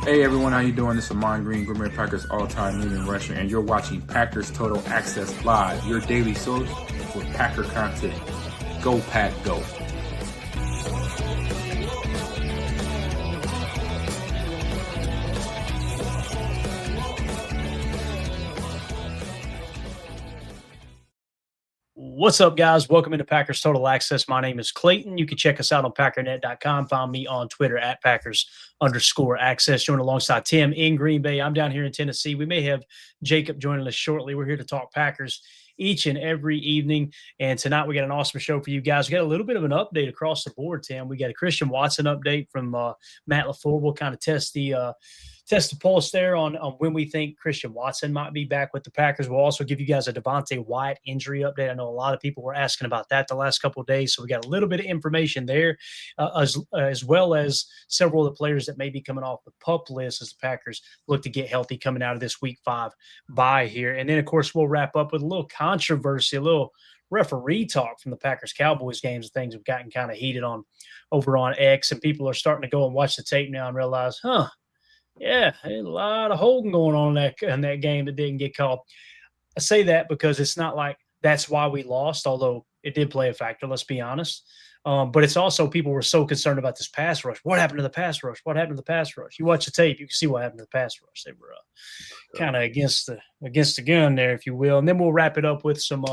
Hey everyone, how you doing? This is Amon Green, Green Bay Packers all-time leading rusher, and you're watching Packers Total Access Live, your daily source for Packer content. Go Pack, go! What's up, guys? Welcome into Packers Total Access. My name is Clayton. You can check us out on packernet.com. Find me on Twitter at Packers_access. Join alongside Tim in Green Bay. I'm down here in Tennessee. We may have Jacob joining us shortly. We're here to talk Packers each and every evening. And tonight we got an awesome show for you guys. We got a little bit of an update across the board, Tim. We got a Christian Watson update from Matt LaFleur. We'll kind of test the pulse there on when we think Christian Watson might be back with the Packers. We'll also give you guys a Devonte Wyatt injury update. I know a lot of people were asking about that the last couple of days, so we got a little bit of information there, as well as several of the players that may be coming off the PUP list as the Packers look to get healthy coming out of this Week 5 bye here. And then, of course, we'll wrap up with a little controversy, a little referee talk from the Packers-Cowboys games. Things have gotten kind of heated on over on X, and people are starting to go and watch the tape now and realize, yeah, a lot of holding going on in that game that didn't get called. I say that because it's not like that's why we lost, although it did play a factor, let's be honest. But it's also people were so concerned about this pass rush. What happened to the pass rush? What happened to the pass rush? You watch the tape, you can see what happened to the pass rush. They were kind of against the gun there, if you will. And then we'll wrap it up with some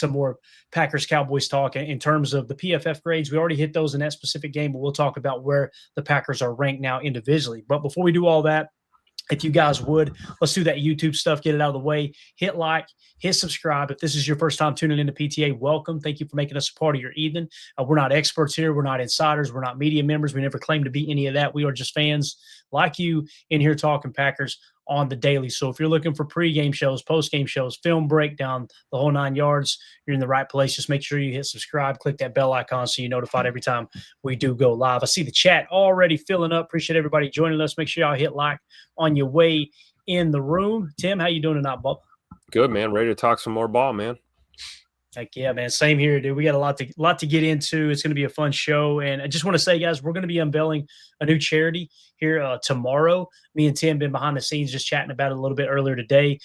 more Packers-Cowboys talk in terms of the PFF grades. We already hit those in that specific game, but we'll talk about where the Packers are ranked now individually. But before we do all that, if you guys would, let's do that YouTube stuff, get it out of the way. Hit like, hit subscribe. If this is your first time tuning into PTA, welcome. Thank you for making us a part of your evening. We're not experts here. We're not insiders. We're not media members. We never claim to be any of that. We are just fans like you in here talking Packers on the daily. So if you're looking for pregame shows, postgame shows, film breakdown, the whole 9 yards, you're in the right place. Just make sure you hit subscribe, click that bell icon so you're notified every time we do go live. I see the chat already filling up. Appreciate everybody joining us. Make sure y'all hit like on your way in the room. Tim, how you doing tonight, Bob? Good, man. Ready to talk some more ball, man. Heck yeah, man. Same here, dude. We got a lot to get into. It's going to be a fun show. And I just want to say, guys, we're going to be unveiling a new charity here tomorrow. Me and Tim been behind the scenes just chatting about it a little bit earlier today.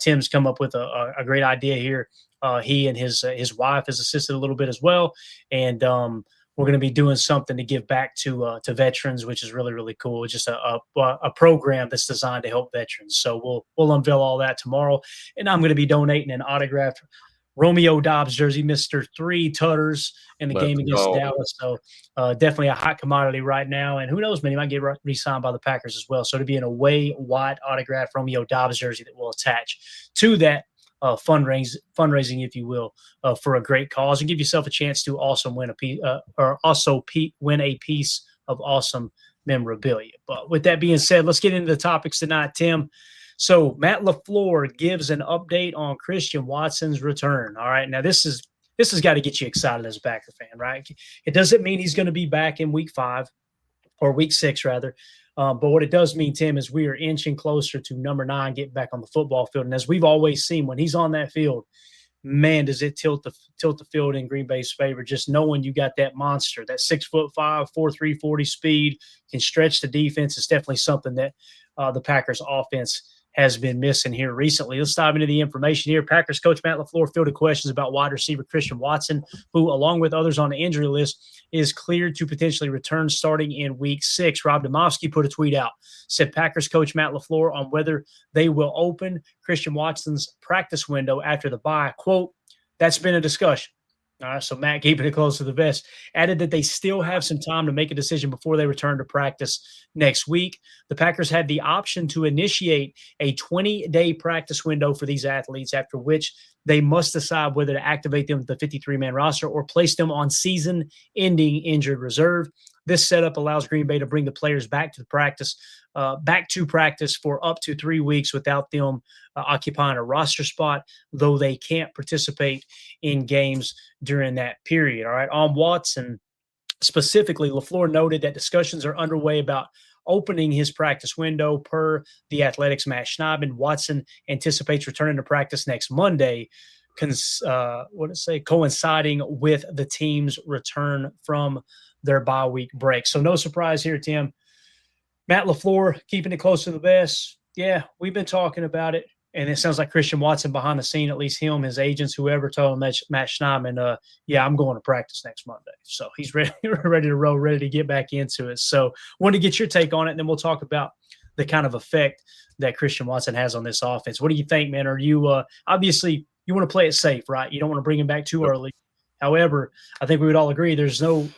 Tim's come up with a great idea here. He and his wife has assisted a little bit as well. And we're going to be doing something to give back to veterans, which is really, really cool. It's just a program that's designed to help veterans. So we'll unveil all that tomorrow. And I'm going to be donating an autographed Romeo Doubs jersey, Mr. 3 tutters in the game against Dallas. So definitely a hot commodity right now. And who knows, man, he might get re-signed by the Packers as well. So to be an away wide autographed Romeo Doubs jersey that will attach to that fundraising, if you will, for a great cause, and give yourself a chance to also win a piece of awesome memorabilia. But with that being said, let's get into the topics tonight, Tim. So Matt LaFleur gives an update on Christian Watson's return. All right, now this has got to get you excited as a Packer fan, right? It doesn't mean he's going to be back in Week 5 or Week 6 rather. But what it does mean, Tim, is we are inching closer to number 9 getting back on the football field. And as we've always seen, when he's on that field, man, does it tilt the field in Green Bay's favor. Just knowing you got that monster, that 6'5", 4.3 40 speed, can stretch the defense. It's definitely something that the Packers offense has been missing here recently. Let's dive into the information here. Packers coach Matt LaFleur fielded questions about wide receiver Christian Watson, who, along with others on the injury list, is cleared to potentially return starting in Week 6. Rob Demovsky put a tweet out, said Packers coach Matt LaFleur on whether they will open Christian Watson's practice window after the bye. Quote, "That's been a discussion." All right, so Matt, keeping it close to the vest, added that they still have some time to make a decision before they return to practice next week. The Packers had the option to initiate a 20-day practice window for these athletes, after which they must decide whether to activate them with the 53-man roster or place them on season-ending injured reserve. This setup allows Green Bay to bring the players back to practice for up to 3 weeks without them occupying a roster spot, though they can't participate in games during that period. All right, on Watson specifically, LaFleur noted that discussions are underway about opening his practice window. Per The Athletic's Matt Schneidman, Watson anticipates returning to practice next Monday, coinciding with the team's return from their bye week break. So no surprise here, Tim. Matt LaFleur keeping it close to the vest. Yeah, we've been talking about it. And it sounds like Christian Watson behind the scene, at least him, his agents, whoever told him, Matt Schneidman, yeah, I'm going to practice next Monday. So he's ready to roll, ready to get back into it. So wanted to get your take on it, and then we'll talk about the kind of effect that Christian Watson has on this offense. What do you think, man? Are you obviously you want to play it safe, right? You don't want to bring him back too early. However, I think we would all agree there's no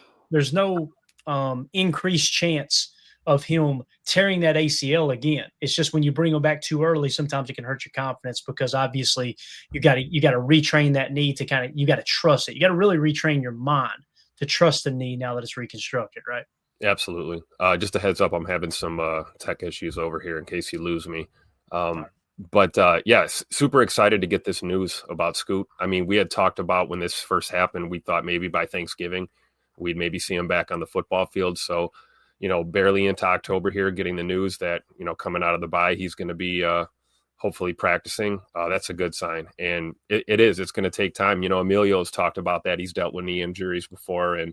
increased chance of him tearing that ACL again. It's just when you bring him back too early, sometimes it can hurt your confidence because obviously you got to retrain that knee to you got to trust it. You got to really retrain your mind to trust the knee now that it's reconstructed, right? Absolutely. Just a heads up, I'm having some tech issues over here in case you lose me. But yes, super excited to get this news about Scoot. I mean, we had talked about when this first happened, we thought maybe by Thanksgiving we'd maybe see him back on the football field. So, barely into October here, getting the news that, coming out of the bye, he's going to be hopefully practicing. That's a good sign. And it's going to take time. Emilio's talked about that. He's dealt with knee injuries before, and,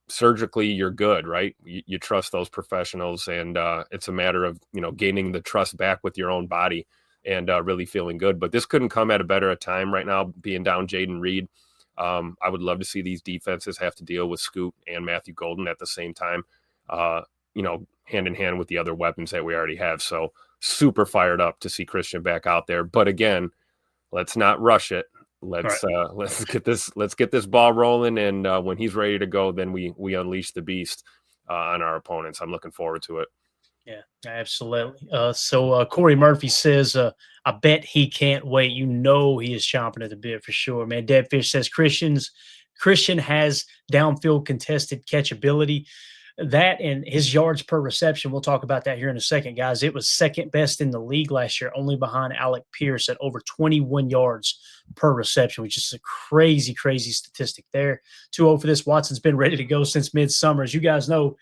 surgically you're good, right? You trust those professionals, and it's a matter of, gaining the trust back with your own body and really feeling good. But this couldn't come at a better time right now, being down Jaden Reed. I would love to see these defenses have to deal with Scoot and Matthew Golden at the same time, hand in hand with the other weapons that we already have. So super fired up to see Christian back out there. But again, let's not rush it. Let's get this ball rolling. And when he's ready to go, then we unleash the beast on our opponents. I'm looking forward to it. Yeah, absolutely. So Corey Murphy says, I bet he can't wait. He is chomping at the bit for sure, man. Deadfish says Christian has downfield contested catchability. That and his yards per reception, we'll talk about that here in a second, guys. It was second best in the league last year, only behind Alec Pierce at over 21 yards per reception, which is a crazy, crazy statistic there. 2-0 for this. Watson's been ready to go since midsummer. As you guys know,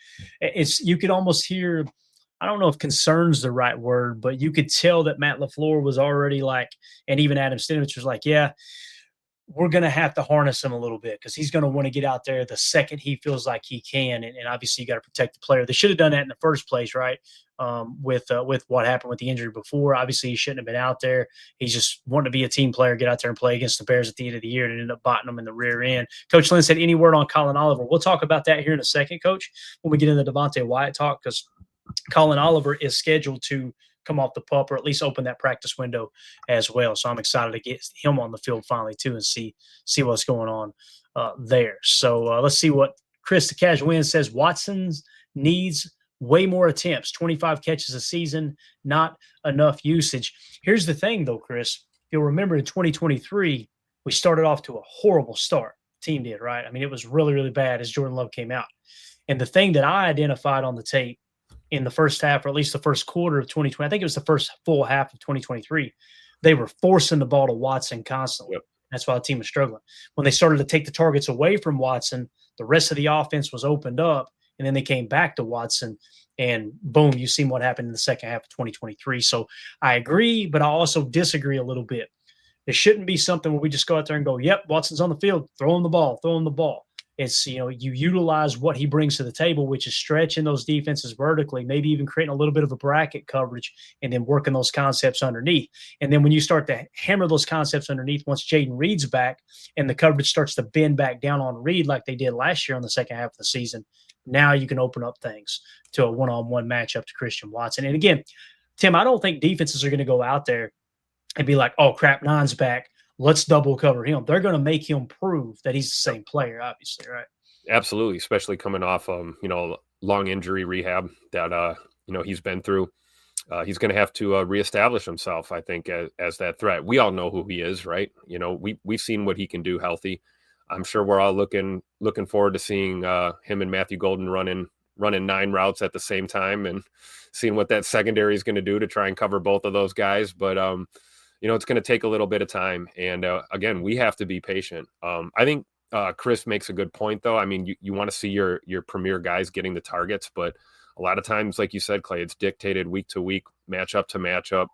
you could almost hear – I don't know if concern's the right word, but you could tell that Matt LaFleur was already and even Adam Stenavich was like, yeah, we're going to have to harness him a little bit because he's going to want to get out there the second he feels like he can. And obviously you got to protect the player. They should have done that in the first place, right? With what happened with the injury before. Obviously he shouldn't have been out there. He just wanted to be a team player, get out there and play against the Bears at the end of the year, and ended up biting them in the rear end. Coach Lynn said, any word on Colin Oliver? We'll talk about that here in a second, Coach, when we get into the Devonte Wyatt talk, because Colin Oliver is scheduled to come off the pup or at least open that practice window as well. So I'm excited to get him on the field finally too and see what's going on there. So let's see what Chris the Cash Win says. Watson needs way more attempts, 25 catches a season, not enough usage. Here's the thing though, Chris, you'll remember in 2023, we started off to a horrible start. The team did, right? I mean, it was really, really bad as Jordan Love came out. And the thing that I identified on the tape in the first half, or at least the first quarter of 2020, I think it was the first full half of 2023, they were forcing the ball to Watson constantly. Yep. That's why the team was struggling. When they started to take the targets away from Watson, the rest of the offense was opened up, and then they came back to Watson, and boom, you've seen what happened in the second half of 2023. So I agree, but I also disagree a little bit. It shouldn't be something where we just go out there and go, yep, Watson's on the field, throw him the ball. It's, you utilize what he brings to the table, which is stretching those defenses vertically, maybe even creating a little bit of a bracket coverage and then working those concepts underneath. And then when you start to hammer those concepts underneath, once Jaden Reed's back and the coverage starts to bend back down on Reed like they did last year on the second half of the season, now you can open up things to a one-on-one matchup to Christian Watson. And again, Tim, I don't think defenses are going to go out there and be like, oh, crap, Nine's back. Let's double cover him. They're going to make him prove that he's the same player, obviously, right? Absolutely, especially coming off long injury rehab that he's been through. He's going to have to reestablish himself, I think, as that threat. We all know who he is, right? We've seen what he can do healthy. I'm sure we're all looking forward to seeing him and Matthew Golden running 9 routes at the same time and seeing what that secondary is going to do to try and cover both of those guys. But it's going to take a little bit of time. And again, we have to be patient. I think Chris makes a good point, though. I mean, you want to see your premier guys getting the targets, but a lot of times, like you said, Clay, it's dictated week to week, matchup to matchup.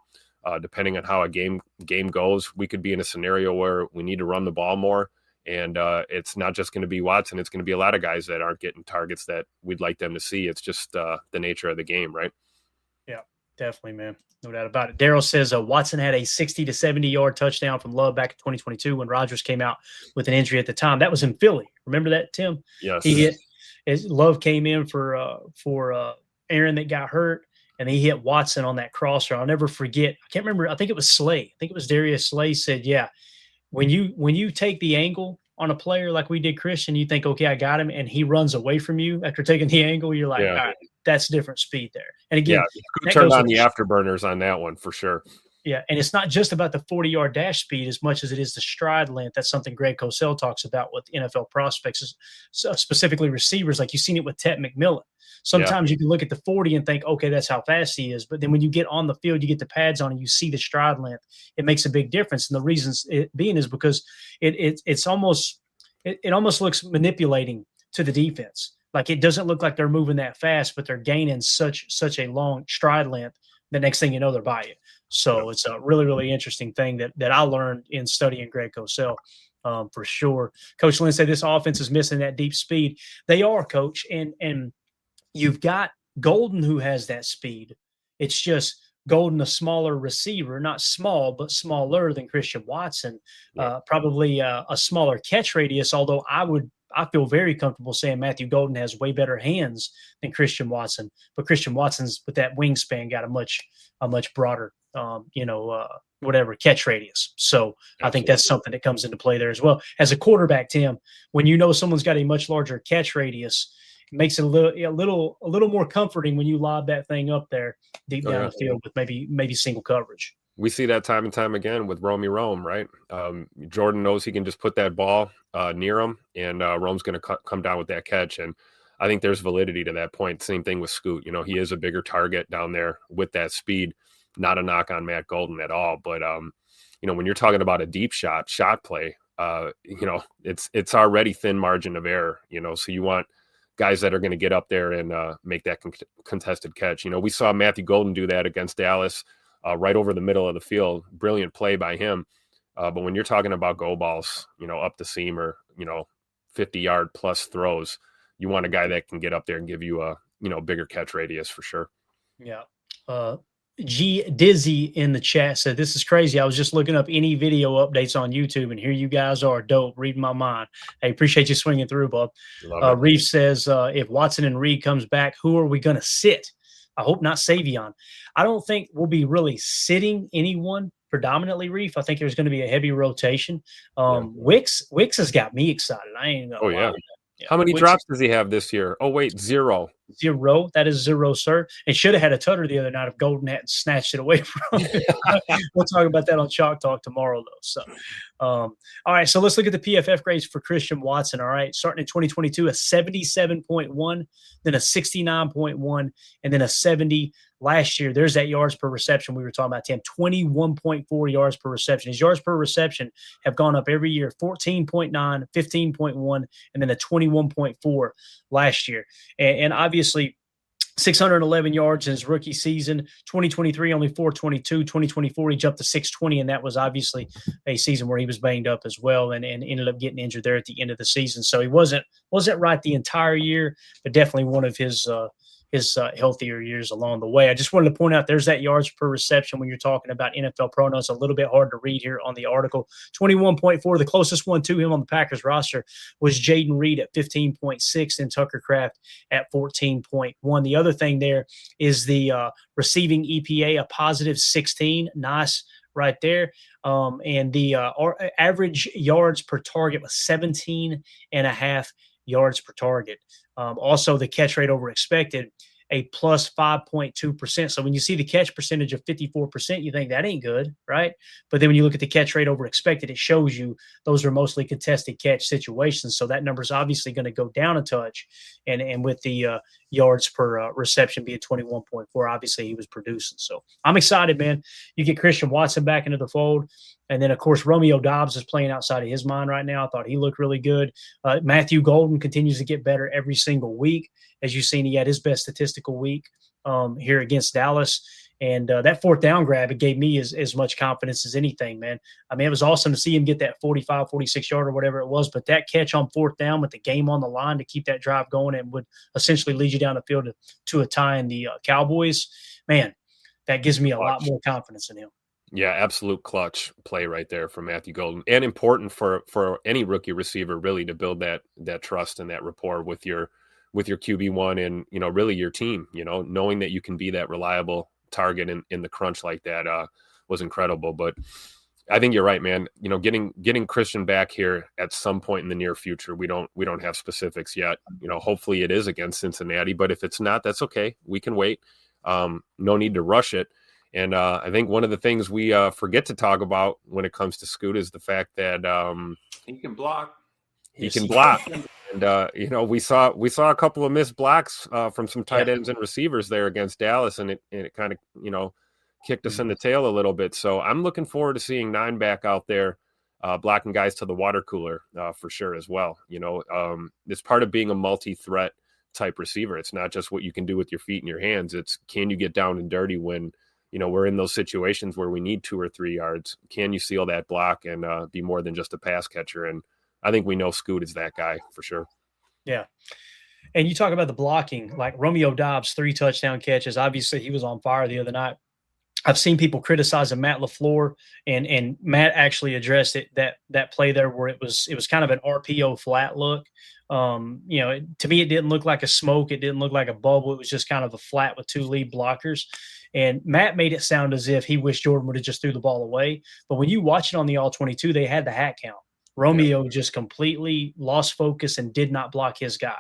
Depending on how a game goes, we could be in a scenario where we need to run the ball more, And it's not just going to be Watson. It's going to be a lot of guys that aren't getting targets that we'd like them to see. It's just the nature of the game, right? Yeah, definitely, man. No doubt about it. Daryl says Watson had a 60 to 70-yard touchdown from Love back in 2022 when Rodgers came out with an injury at the time. That was in Philly. Remember that, Tim? Yes. He hit – Love came in for Aaron that got hurt, and he hit Watson on that crosser. I'll never forget. I can't remember. I think it was Slay. I think it was Darius Slay said, yeah, when you take the angle on a player like we did Christian, you think, okay, I got him, and he runs away from you after taking the angle, you're like, all right, that's different speed there. And again, turned on the afterburners on that one for sure. Yeah, and it's not just about the 40-yard dash speed as much as it is the stride length. That's something Greg Cosell talks about with NFL prospects, specifically receivers. Like you've seen it with Ted McMillan. Sometimes you can look at the 40 and think, okay, that's how fast he is. But then when you get on the field, you get the pads on and you see the stride length. It makes a big difference. And the reasons it being is because it almost looks manipulating to the defense. Like it doesn't look like they're moving that fast, but they're gaining such a long stride length. The next thing you know, they're by you. So it's a really, really interesting thing that I learned in studying Greg Cosell, for sure. Coach Lynn said this offense is missing that deep speed. They are, Coach, and you've got Golden who has that speed. It's just Golden, a smaller receiver, not small, but smaller than Christian Watson. Probably a smaller catch radius, although I feel very comfortable saying Matthew Golden has way better hands than Christian Watson, but Christian Watson's with that wingspan got a much broader, catch radius. So absolutely. I think that's something that comes into play there as well. As a quarterback, Tim, when you know someone's got a much larger catch radius, it makes it a little more comforting when you lob that thing up there deep down the field with maybe single coverage. We see that time and time again with Romy Rome, right? Jordan knows he can just put that ball near him, and Rome's going to come down with that catch. And I think there's validity to that point. Same thing with Scoot. He is a bigger target down there with that speed. Not a knock on Matt Golden at all. But, when you're talking about a deep shot play, it's already thin margin of error, so you want guys that are going to get up there and make that contested catch. We saw Matthew Golden do that against Dallas. Right over the middle of the field. Brilliant play by him. But when you're talking about go balls, up the seam or, 50-yard plus throws, you want a guy that can get up there and give you a, bigger catch radius for sure. Yeah. G Dizzy in the chat said, this is crazy. I was just looking up any video updates on YouTube, and here you guys are. Dope. Reading my mind. I appreciate you swinging through, bub. Reef says, if Watson and Reed comes back, who are we going to sit? I hope not Savion. I don't think we'll be really sitting anyone predominantly, Reef. I think there's going to be a heavy rotation. Wicks has got me excited. I ain't going to lie. Yeah. How many drops does he have this year? Oh, wait, 0. 0. That is 0, sir. And should have had a tutter the other night if Golden hadn't snatched it away from him. We'll talk about that on Chalk Talk tomorrow, though. So, all right, so let's look at the PFF grades for Christian Watson. All right, starting in 2022, a 77.1, then a 69.1, and then a 70 last year. There's that yards per reception we were talking about, Tim. 21.4 yards per reception. His yards per reception have gone up every year, 14.9, 15.1, and then a 21.4 last year. And obviously 611 yards in his rookie season. 2023, only 422. 2024, he jumped to 620, and that was obviously a season where he was banged up as well and ended up getting injured there at the end of the season. So he wasn't right the entire year, but definitely one of his healthier years along the way. I just wanted to point out there's that yards per reception when you're talking about NFL Pro Notes. A little bit hard to read here on the article. 21.4. The closest one to him on the Packers roster was Jaden Reed at 15.6 and Tucker Kraft at 14.1. The other thing there is the receiving EPA, a positive 16. Nice right there. And the average yards per target was 17.5 yards per target. Also, the catch rate over expected, a plus 5.2%. So when you see the catch percentage of 54%, you think that ain't good, right? But then when you look at the catch rate over expected, it shows you those are mostly contested catch situations. So that number is obviously going to go down a touch. And with the yards per reception being 21.4, obviously he was producing. So I'm excited, man. You get Christian Watson back into the fold. And then, of course, Romeo Doubs is playing outside of his mind right now. I thought he looked really good. Matthew Golden continues to get better every single week. As you've seen, he had his best statistical week here against Dallas. And that fourth down grab, it gave me as much confidence as anything, man. I mean, it was awesome to see him get that 45, 46-yard or whatever it was. But that catch on fourth down with the game on the line to keep that drive going and would essentially lead you down the field to a tie in the Cowboys, man, that gives me a lot more confidence in him. Yeah, absolute clutch play right there from Matthew Golden, and important for any rookie receiver really to build that trust and that rapport with your QB1 and, you know, really your team, you know, knowing that you can be that reliable target in the crunch like that was incredible. But I think you're right, man. You know, getting Christian back here at some point in the near future. We don't have specifics yet. You know, hopefully it is against Cincinnati, but if it's not, that's okay. We can wait. No need to rush it. And I think one of the things we forget to talk about when it comes to Scoot is the fact that he can block. He can block. And, you know, we saw a couple of missed blocks from some tight ends and receivers there against Dallas, and it kind of, you know, kicked us in the tail a little bit. So I'm looking forward to seeing 9 back out there blocking guys to the water cooler for sure as well. You know, it's part of being a multi-threat type receiver. It's not just what you can do with your feet and your hands. It's, can you get down and dirty when, you know, we're in those situations where we need 2 or 3 yards? Can you seal that block and be more than just a pass catcher? And I think we know Scoot is that guy for sure. Yeah. And you talk about the blocking, like Romeo Doubs, 3 touchdown catches. Obviously, he was on fire the other night. I've seen people criticizing Matt LaFleur, and Matt actually addressed it, that play there where it was kind of an RPO flat look. You know, to me, it didn't look like a smoke. It didn't look like a bubble. It was just kind of a flat with 2 lead blockers. And Matt made it sound as if he wished Jordan would have just threw the ball away. But when you watch it on the All-22, they had the hat count. Romeo just completely lost focus and did not block his guy.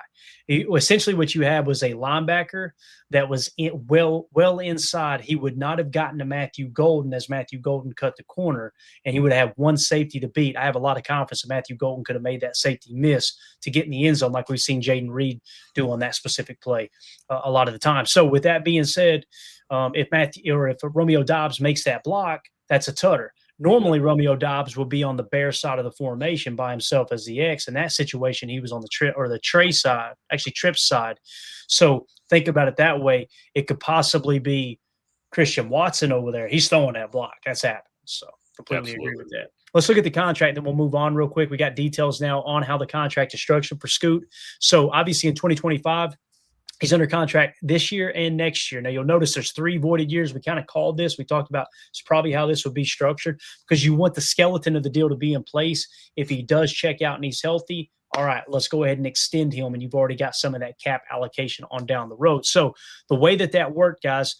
Essentially, what you had was a linebacker that was well inside. He would not have gotten to Matthew Golden as Matthew Golden cut the corner, and he would have 1 safety to beat. I have a lot of confidence that Matthew Golden could have made that safety miss to get in the end zone, like we've seen Jaden Reed do on that specific play a lot of the time. So, with that being said, if Romeo Doubs makes that block, that's a tutter. Normally, Romeo Doubs will be on the Bear side of the formation by himself as the X. In that situation, he was on the Trey side, actually Tripp's side. So think about it that way. It could possibly be Christian Watson over there. He's throwing that block. That's happening. So completely agree with that. Let's look at the contract, then we'll move on real quick. We got details now on how the contract is structured for Scoot. So obviously in 2025, he's under contract this year and next year. Now, you'll notice there's 3 voided years. We kind of called this. We talked about it's probably how this would be structured because you want the skeleton of the deal to be in place. If he does check out and he's healthy, all right, let's go ahead and extend him, and you've already got some of that cap allocation on down the road. So the way that worked, guys,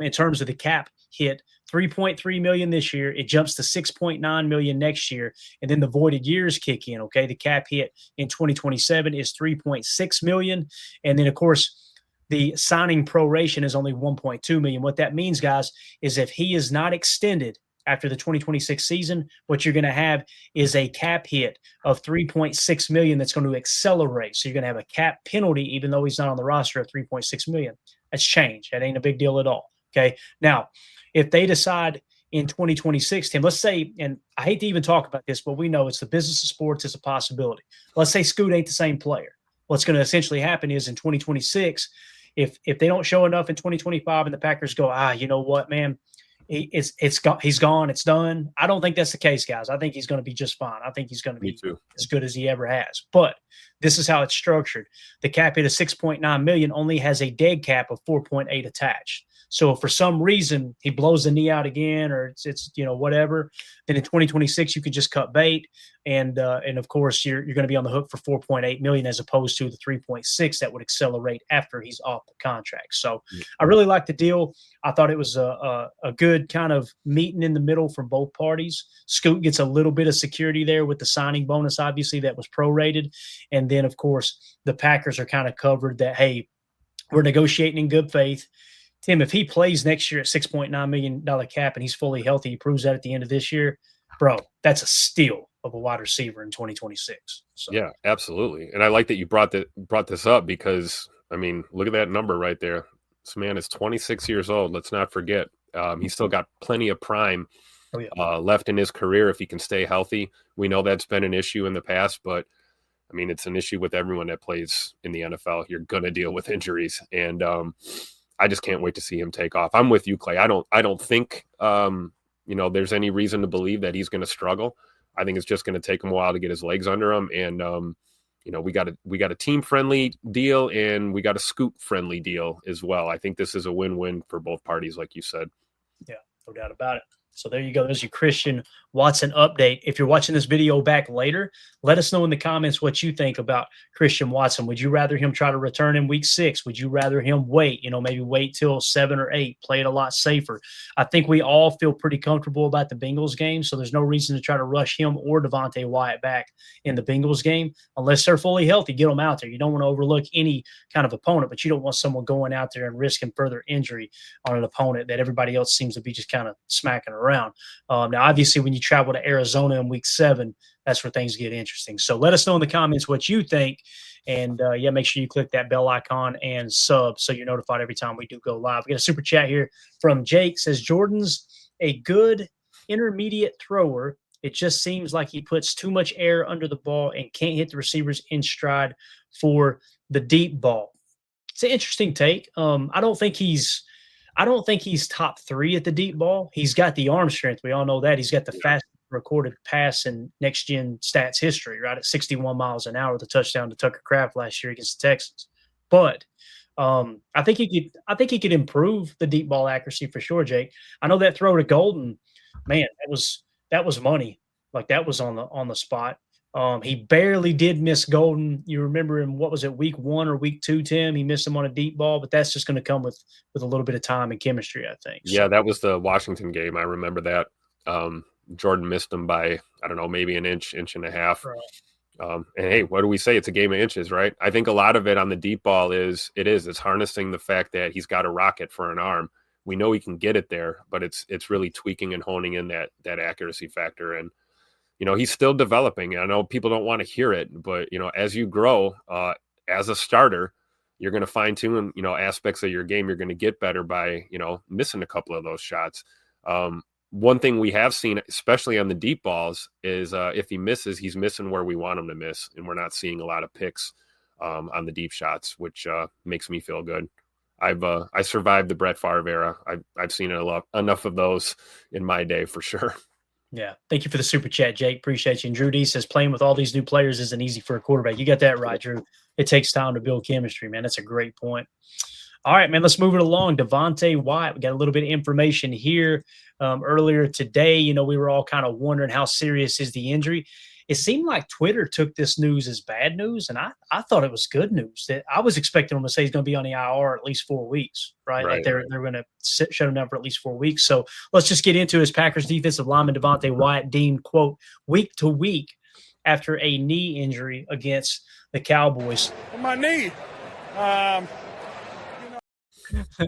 in terms of the cap hit, $3.3 million this year. It jumps to $6.9 million next year, and then the voided years kick in. Okay, the cap hit in 2027 is $3.6 million, and then of course the signing proration is only $1.2 million. What that means, guys, is if he is not extended after the 2026 season, what you're going to have is a cap hit of $3.6 million that's going to accelerate. So you're going to have a cap penalty, even though he's not on the roster, of $3.6 million. That's change. That ain't a big deal at all. Okay, now, if they decide in 2026, Tim, let's say, and I hate to even talk about this, but we know it's the business of sports, it's a possibility. Let's say Scoot ain't the same player. What's going to essentially happen is in 2026, if they don't show enough in 2025 and the Packers go, you know what, man, he's gone, it's done. I don't think that's the case, guys. I think he's going to be just fine. I think he's going to be as good as he ever has. But this is how it's structured. The cap hit of $6.9 million only has a dead cap of 4.8 attached. So if for some reason he blows the knee out again, or it's you know, whatever, then in 2026 you could just cut bait, and of course you're going to be on the hook for 4.8 million as opposed to the 3.6 that would accelerate after he's off the contract. So I really like the deal. I thought it was a good kind of meeting in the middle for both parties. Scoot gets a little bit of security there with the signing bonus, obviously, that was prorated, and then of course the Packers are kind of covered that, hey, we're negotiating in good faith. Tim, if he plays next year at $6.9 million cap and he's fully healthy, he proves that at the end of this year, bro, that's a steal of a wide receiver in 2026. So. Yeah, absolutely. And I like that you brought this up because, I mean, look at that number right there. This man is 26 years old. Let's not forget. He's still got plenty of prime left in his career if he can stay healthy. We know that's been an issue in the past, but, I mean, it's an issue with everyone that plays in the NFL. You're going to deal with injuries. And I just can't wait to see him take off. I'm with you, Clay. I don't think there's any reason to believe that he's going to struggle. I think it's just going to take him a while to get his legs under him. And we got a team friendly deal, and we got a scoop friendly deal as well. I think this is a win-win for both parties, like you said. Yeah, no doubt about it. So there you go. There's your Christian Watson update. If you're watching this video back later, let us know in the comments what you think about Christian Watson. Would you rather him try to return in week 6? Would you rather him wait, maybe wait till 7 or 8, play it a lot safer? I think we all feel pretty comfortable about the Bengals game, so there's no reason to try to rush him or Devonte Wyatt back in the Bengals game unless they're fully healthy. Get them out there. You don't want to overlook any kind of opponent, but you don't want someone going out there and risking further injury on an opponent that everybody else seems to be just kind of smacking around. Now, obviously, when you travel to Arizona in week 7, that's where things get interesting. So let us know in the comments what you think. And, make sure you click that bell icon and sub so you're notified every time we do go live. We got a super chat here from Jake. Says, Jordan's a good intermediate thrower. It just seems like he puts too much air under the ball and can't hit the receivers in stride for the deep ball. It's an interesting take. I don't think he's top 3 at the deep ball. He's got the arm strength. We all know that. He's got the fastest recorded pass in next-gen stats history, right, at 61 miles an hour, the touchdown to Tucker Kraft last year against the Texans. But I think he could improve the deep ball accuracy for sure, Jake. I know that throw to Golden, man, that was money. Like, that was on the spot. He barely did miss Golden. You remember in, what was it, week 1 or week 2, Tim? He missed him on a deep ball, but that's just going to come with a little bit of time and chemistry, I think. So. Yeah, that was the Washington game. I remember that. Jordan missed him by, I don't know, maybe an inch and a half. Right. And hey, what do we say? It's a game of inches, right? I think a lot of it on the deep ball it's harnessing the fact that he's got a rocket for an arm. We know he can get it there, but it's really tweaking and honing in that accuracy factor. And he's still developing. I know people don't want to hear it, but as you grow as a starter, you're going to fine tune aspects of your game. You're going to get better by missing a couple of those shots. One thing we have seen, especially on the deep balls, is if he misses, he's missing where we want him to miss, and we're not seeing a lot of picks on the deep shots, which makes me feel good. I survived the Brett Favre era. I've seen enough of those in my day for sure. Yeah. Thank you for the super chat, Jake. Appreciate you. And Drew D says playing with all these new players isn't easy for a quarterback. You got that right, Drew. It takes time to build chemistry, man. That's a great point. All right, man, let's move it along. Devonte Wyatt, we got a little bit of information here earlier today. We were all kind of wondering how serious is the injury. It seemed like Twitter took this news as bad news, and I thought it was good news. That I was expecting him to say he's going to be on the IR at least 4 weeks, right? Like they're going to shut him down for at least 4 weeks. So let's just get into his Packers defensive lineman Devonte Wyatt deemed, quote, week to week after a knee injury against the Cowboys. My knee.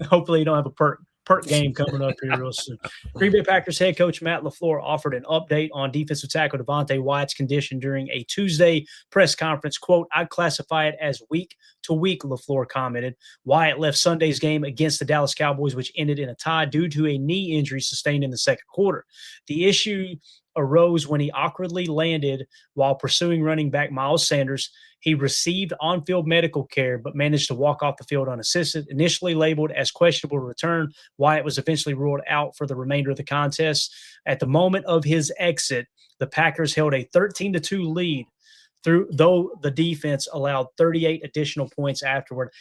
Hopefully you don't have a perk game coming up here real soon. Green Bay Packers head coach Matt LaFleur offered an update on defensive tackle Devonte Wyatt's condition during a Tuesday press conference. Quote, I'd classify it as week to week, LaFleur commented. Wyatt left Sunday's game against the Dallas Cowboys, which ended in a tie due to a knee injury sustained in the second quarter. The issue arose when he awkwardly landed while pursuing running back Miles Sanders. He received on-field medical care, but managed to walk off the field unassisted. Initially labeled as questionable to return, Wyatt was eventually ruled out for the remainder of the contest. At the moment of his exit, the Packers held a 13-2 lead, though the defense allowed 38 additional points afterward.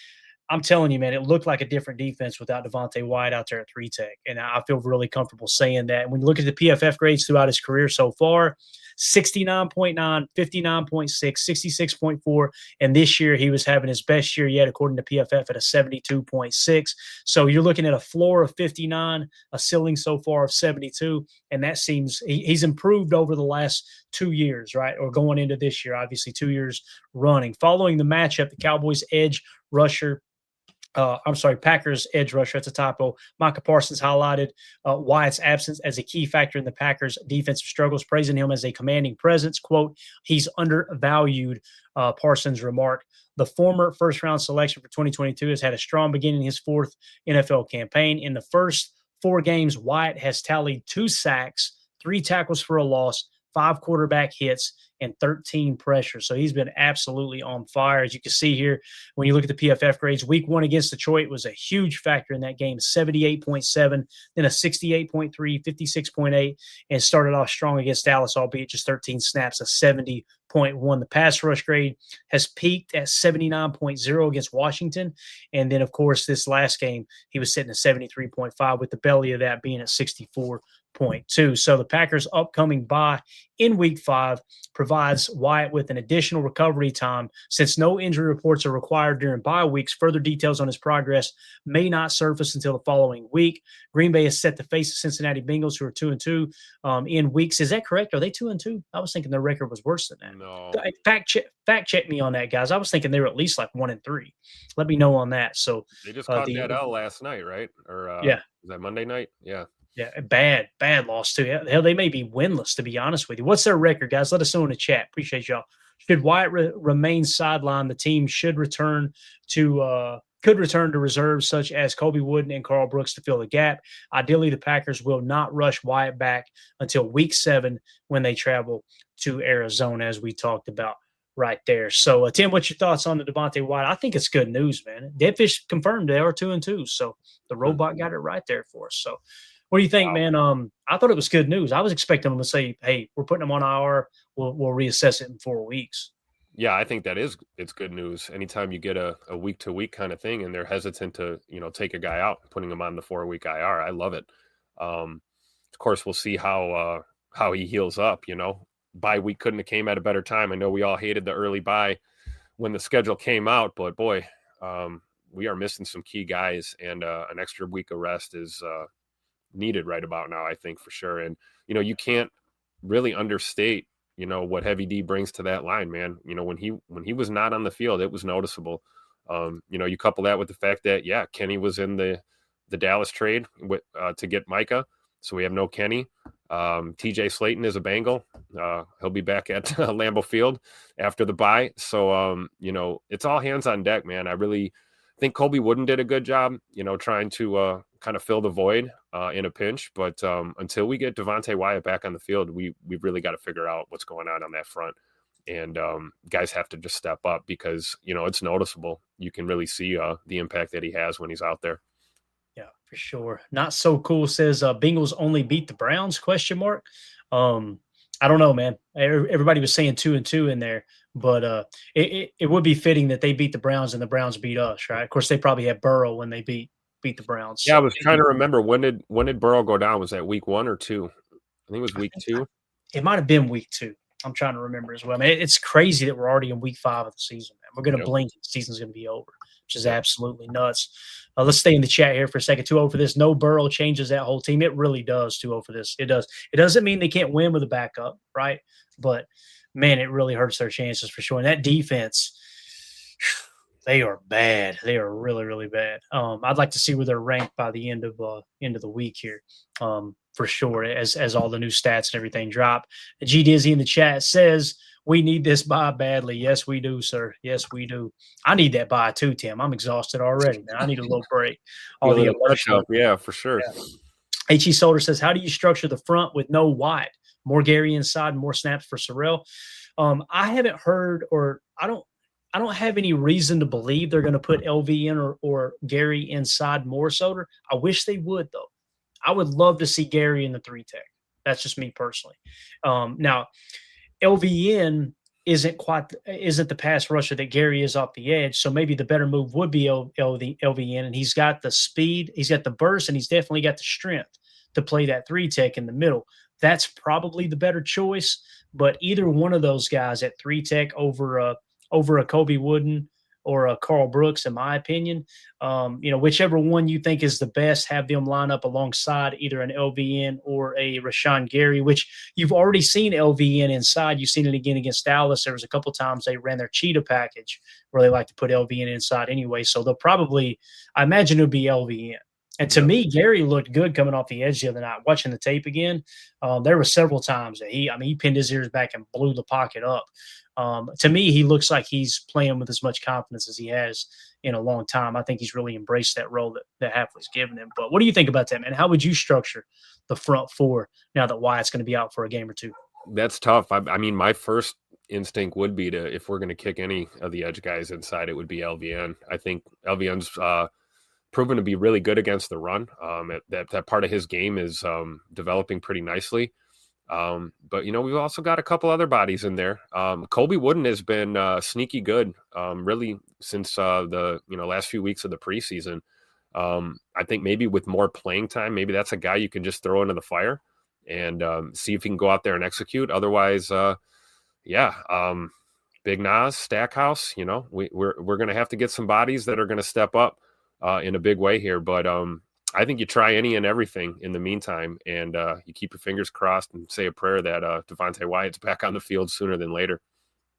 I'm telling you, man, it looked like a different defense without Devonte Wyatt out there at 3-tech, and I feel really comfortable saying that. And when you look at the PFF grades throughout his career so far, 69.9, 59.6, 66.4, and this year he was having his best year yet, according to PFF, at a 72.6. So you're looking at a floor of 59, a ceiling so far of 72, and that seems he's improved over the last 2 years, right, or going into this year, obviously 2 years running. Following the matchup, the Cowboys edge rusher, Packers edge rusher, that's a typo, Micah Parsons highlighted Wyatt's absence as a key factor in the Packers' defensive struggles, praising him as a commanding presence. Quote, he's undervalued, Parsons remarked. The former first-round selection for 2022 has had a strong beginning in his 4th NFL campaign. In the first 4 games, Wyatt has tallied 2 sacks, 3 tackles for a loss, 5 quarterback hits, and 13 pressures. So he's been absolutely on fire. As you can see here, when you look at the PFF grades, week 1 against Detroit was a huge factor in that game, 78.7, then a 68.3, 56.8, and started off strong against Dallas, albeit just 13 snaps, a 70.1. The pass rush grade has peaked at 79.0 against Washington. And then, of course, this last game, he was sitting at 73.5, with the belly of that being at 64.2. So the Packers' upcoming bye in week 5 provides Wyatt with an additional recovery time. Since no injury reports are required during bye weeks, further details on his progress may not surface until the following week. Green Bay is set to face the Cincinnati Bengals, who are 2-2 in weeks. Is that correct? Are they 2-2? I was thinking their record was worse than that. No. Fact check me on that, guys. I was thinking they were at least like 1-3. Let me know on that. So they just caught that L last night, right? Or yeah, was that Monday night? Yeah. Yeah, bad loss too. Hell, they may be winless, to be honest with you. What's their record, guys? Let us know in the chat. Appreciate y'all. Should Wyatt remain sidelined, the team should return to could return to reserves such as Kobe Wooden and Carl Brooks to fill the gap. Ideally, the Packers will not rush Wyatt back until week 7 when they travel to Arizona, as we talked about right there. So, Tim, what's your thoughts on the Devonte Wyatt? I think it's good news, man. Deadfish confirmed they are 2-2, so the robot got it right there for us. So, what do you think, man? I thought it was good news. I was expecting them to say, "Hey, we're putting them on IR. We'll reassess it in 4 weeks." Yeah, I think it's good news. Anytime you get a week to week kind of thing, and they're hesitant to take a guy out, putting him on the 4-week IR, I love it. Of course, we'll see how he heals up. Bye week couldn't have came at a better time. I know we all hated the early bye when the schedule came out, but boy, we are missing some key guys, and an extra week of rest is needed right about now, I think, for sure. And you can't really understate what Heavy D brings to that line, man. When he was not on the field, it was noticeable. You couple that with the fact that Kenny was in the Dallas trade to get Micah, so we have no Kenny. TJ Slayton is a Bengal. He'll be back at Lambeau Field after the bye. So it's all hands on deck, man. I really think Kobe Wooden did a good job, trying to kind of fill the void in a pinch. But until we get Devonte Wyatt back on the field, we've really got to figure out what's going on that front. And guys have to just step up because, it's noticeable. You can really see the impact that he has when he's out there. Yeah, for sure. Not so cool says Bengals only beat the Browns, ? I don't know, man. Everybody was saying 2-2 in there, but it would be fitting that they beat the Browns and the Browns beat us, right? Of course, they probably had Burrow when they beat the Browns. Yeah, I was trying to remember when did Burrow go down? Was that week 1 or 2? I think it was week 2. It might have been week 2. I'm trying to remember as well. I mean, it's crazy that we're already in week 5 of the season, man. We're going to blink and the season's going to be over, which is absolutely nuts. Let's stay in the chat here for a second. 2-0 for this. No Burrow changes that whole team. It really does. 2-0 for this. It does. It doesn't mean they can't win with a backup, right? But, man, it really hurts their chances for sure. And that defense, they are bad. They are really, really bad. I'd like to see where they're ranked by the end of the week here, for sure, as all the new stats and everything drop. G Dizzy in the chat says, we need this bye badly. Yes, we do, sir. Yes, we do. I need that bye too, Tim. I'm exhausted already, man. I need a little break. All the emotion. Yeah, for sure. Yeah. H.E. Solder says, how do you structure the front with no Wyatt? More Gary inside, more snaps for Sorrell. I haven't heard, or I don't have any reason to believe they're going to put LV in or Gary inside more, Solder. I wish they would, though. I would love to see Gary in the 3-tech. That's just me personally. Now, LVN isn't the pass rusher that Gary is off the edge, so maybe the better move would be LVN, and he's got the speed, he's got the burst, and he's definitely got the strength to play that 3-tech in the middle. That's probably the better choice, but either one of those guys at 3-tech over a Kobe Wooden or a Carl Brooks, in my opinion, whichever one you think is the best, have them line up alongside either an LVN or a Rashawn Gary, which you've already seen LVN inside. You've seen it again against Dallas. There was a couple times they ran their cheetah package where they like to put LVN inside anyway. So they'll probably, I imagine it'll be LVN. And to me, Gary looked good coming off the edge the other night. Watching the tape again, there were several times that he pinned his ears back and blew the pocket up. To me, he looks like he's playing with as much confidence as he has in a long time. I think he's really embraced that role that Hafley's given him. But what do you think about that, man? How would you structure the front four now that Wyatt's going to be out for a game or two? That's tough. I mean, my first instinct would be to, if we're going to kick any of the edge guys inside, it would be LVN. I think LVN's proven to be really good against the run. That part of his game is developing pretty nicely. But we've also got a couple other bodies in there. Colby Wooden has been sneaky good, really since the last few weeks of the preseason. I think maybe with more playing time, maybe that's a guy you can just throw into the fire and see if he can go out there and execute. Otherwise, Big Nas, Stackhouse, we're going to have to get some bodies that are going to step up in a big way here. But I think you try any and everything in the meantime, and you keep your fingers crossed and say a prayer that Devonte Wyatt's back on the field sooner than later.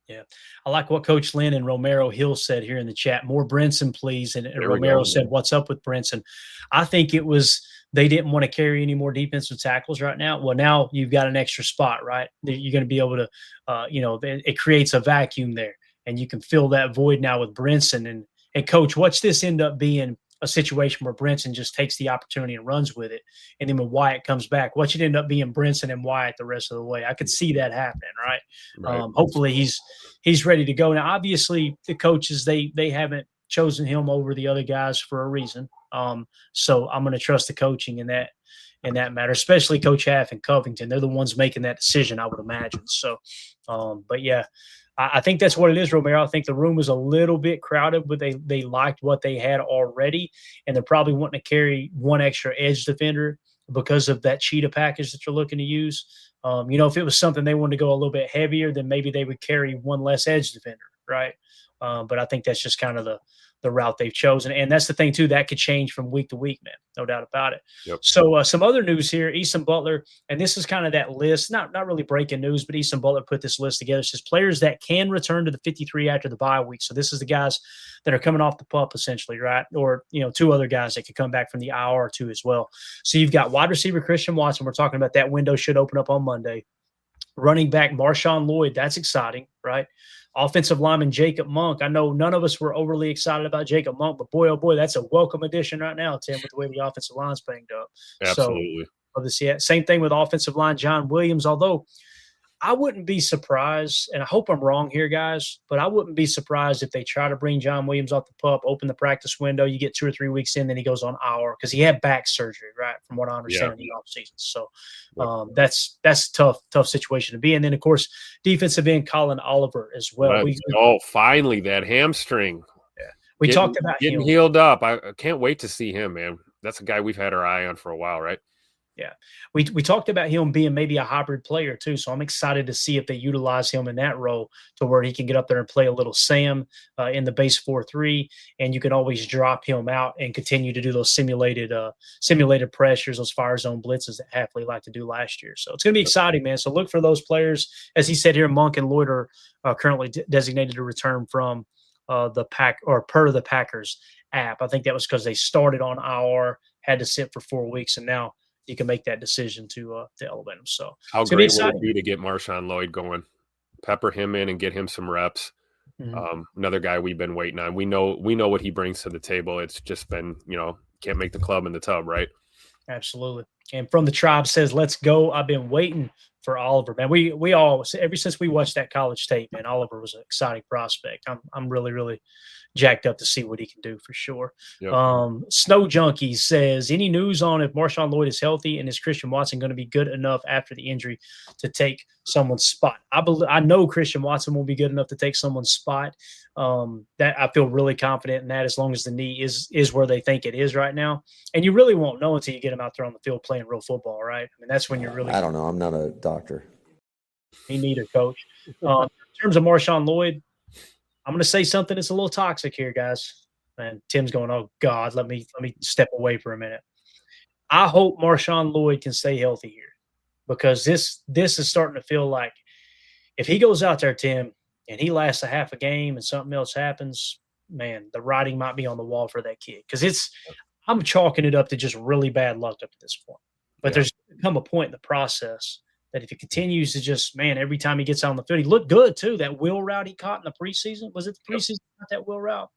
Yeah. I like what Coach Lynn and Romero Hill said here in the chat. More Brinson, please. And Romero said, what's up with Brinson? I think it was they didn't want to carry any more defensive tackles right now. Well, now you've got an extra spot, right? You're going to be able to, it creates a vacuum there, and you can fill that void now with Brinson. And Coach, watch this end up being a situation where Brinson just takes the opportunity and runs with it. And then when Wyatt comes back, watch it end up being Brinson and Wyatt the rest of the way. I could see that happening, right? Hopefully he's ready to go. Now, obviously, the coaches, they haven't chosen him over the other guys for a reason. So I'm going to trust the coaching in that matter, especially Coach Half and Covington. They're the ones making that decision, I would imagine. So, but yeah, I think that's what it is, Romero. I think the room is a little bit crowded, but they liked what they had already, and they're probably wanting to carry one extra edge defender because of that cheetah package that you're looking to use. If it was something they wanted to go a little bit heavier, then maybe they would carry one less edge defender, right? But I think that's just kind of the route they've chosen. And that's the thing, too, that could change from week to week, man. No doubt about it. Yep. So some other news here, Easton Butler, and this is kind of that list, not really breaking news, but Easton Butler put this list together. It says players that can return to the 53 after the bye week. So this is the guys that are coming off the pup, essentially, right? Or, two other guys that could come back from the IR or two as well. So you've got wide receiver Christian Watson. We're talking about that window should open up on Monday. Running back Marshawn Lloyd, that's exciting, right? Offensive lineman Jacob Monk. I know none of us were overly excited about Jacob Monk, but boy, oh boy, that's a welcome addition right now, Tim, with the way the offensive line's banged up. Absolutely. So, same thing with offensive line John Williams, although I wouldn't be surprised, and I hope I'm wrong here, guys, but I wouldn't be surprised if they try to bring John Williams off the pup, open the practice window, you get 2 or 3 weeks in, then he goes on IR because he had back surgery, right, from what I understand in the offseason. So that's a tough situation to be in. And then, of course, defensive end Colin Oliver as well. Finally, that hamstring. Yeah. We talked about getting healed up. I can't wait to see him, man. That's a guy we've had our eye on for a while, right? Yeah. We talked about him being maybe a hybrid player too. So I'm excited to see if they utilize him in that role to where he can get up there and play a little Sam in the base 4-3. And you can always drop him out and continue to do those simulated pressures, those fire zone blitzes that Hafley liked to do last year. So it's going to be exciting, man. So look for those players. As he said here, Monk and Lloyd are currently designated to return from the Packers app. I think that was because they started on IR, had to sit for 4 weeks, and now you can make that decision to elevate him. So how great would it be to get Marshawn Lloyd going, pepper him in and get him some reps. Mm-hmm. Another guy we've been waiting on. We know what he brings to the table. It's just been, can't make the club in the tub, right? Absolutely. And From the Tribe says, let's go. I've been waiting for Oliver, man. We all, ever since we watched that college tape, man, Oliver was an exciting prospect. I'm really, really jacked up to see what he can do for sure. Yep. Snow Junkie says, any news on if Marshawn Lloyd is healthy and is Christian Watson going to be good enough after the injury to take someone's spot? I know Christian Watson will be good enough to take someone's spot. That I feel really confident in that, as long as the knee is where they think it is right now. And you really won't know until you get him out there on the field playing real football, right? I mean, that's when you're really. I don't know. I'm not a doctor. Me neither, Coach. In terms of Marshawn Lloyd, I'm going to say something that's a little toxic here, guys. And Tim's going, oh, God, let me step away for a minute. I hope Marshawn Lloyd can stay healthy here, because this is starting to feel like if he goes out there, Tim, and he lasts a half a game and something else happens, man, the writing might be on the wall for that kid. Because I'm chalking it up to just really bad luck up to this point. But there's come a point in the process that if he continues to just, man, every time he gets out on the field, he looked good too. That wheel route he caught in the preseason, was it the preseason? Not that wheel route.